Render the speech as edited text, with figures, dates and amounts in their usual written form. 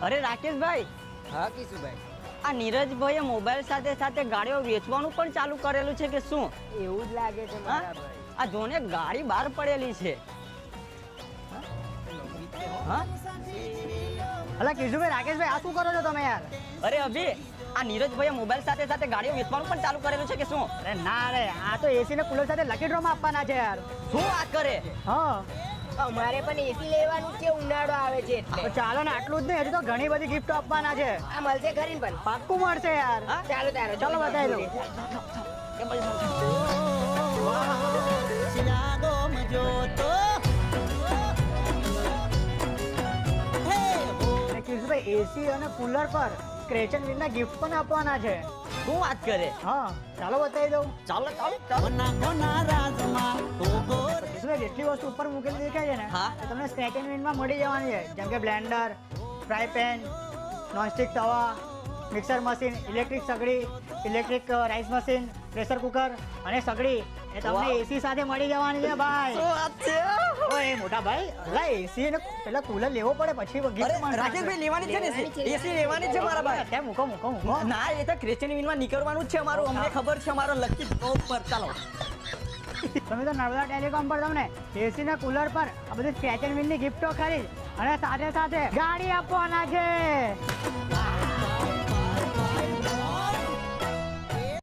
અરે રાકેશભાઈ, હા કિશુભાઈ, આ નીરજભાઈએ મોબાઈલ સાથે સાથે ગાડીઓ વેચવાનું પણ ચાલુ કરેલું છે કે શું? એવું જ લાગે છે મારા ભાઈ. આ જોને ગાડી બહાર પડેલી છે. હા અલા કિશુભાઈ, રાકેશભાઈ, આ શું કરો છો તમે યાર? અરે અભી, આ નીરજભાઈએ મોબાઈલ સાથે સાથે ગાડીઓ વેચવાનું પણ ચાલુ કરેલું છે કે શું? અરે ના રે, આ તો એસી ને કુલર સાથે લકી ડ્રો માં આપવાના છે યાર. શું વાત કરે? હા, અમારે પણ એસી લેવાનું છે, ઉનાળો આવે છે તો એટલે. ચાલો ને, આટલું જ નહીં, હજુ તો ઘણી બધી ગિફ્ટો આપવાના છે. આ મળશે ખરી પણ. પાક્કું મળશે યાર. હા? ચાલો તારો ચાલો બતાવી દઉં. કે પછી અને કિશુભાઈ, એસી અને કુલર પર સ્ક્રેચ એન્ડ વિન ના ગિફ્ટ પણ આપવાના છે. શું વાત કરે? હા, ચાલો બતાવી દઉં. ચાલો ચાલો ચાલો. કિશુભાઈ, જેટલી વસ્તુ ઉપર મૂકેલી દેખાય છે ને, હા. એ તમને સ્ક્રેચ એન્ડ વિન માં મળી જવાની છે. જેમ કે બ્લેન્ડર, ફ્રાય પેન, નોનસ્ટિક તવા, મિક્સર મશીન, ઇલેક્ટ્રિક સગડી, electric rice machine, pressure cooker અને સગડી એ તમને વાહ. એસી સાથે મળી જવાની છે ભાઈ. શું વાત છે? ઓય મોટા ભાઈ, અલા એસી ને પેલા કુલર લેવો પડે પછી અરે gift મળશે. રાકેશભાઈ, લેવાની છે ને એસી લેવાની છે મારા ભાઈ. કેમ મૂકો મૂકો મૂકો. ના, એ તો ક્રિશ્ચિયન વિનમાં નીકળવાનું જ છે અમારું. અમને ખબર છે અમારો લકી ડ્રો પર. ચાલો. તમે તો નર્મદા ટેલિકોમ પર તમને એસી ને કુલર પર આ બધી સ્ક્રેચ એન્ડ વિન ની ગિફ્ટો ખરીદ અને સાથે સાથે ગાડી આપવાના છે.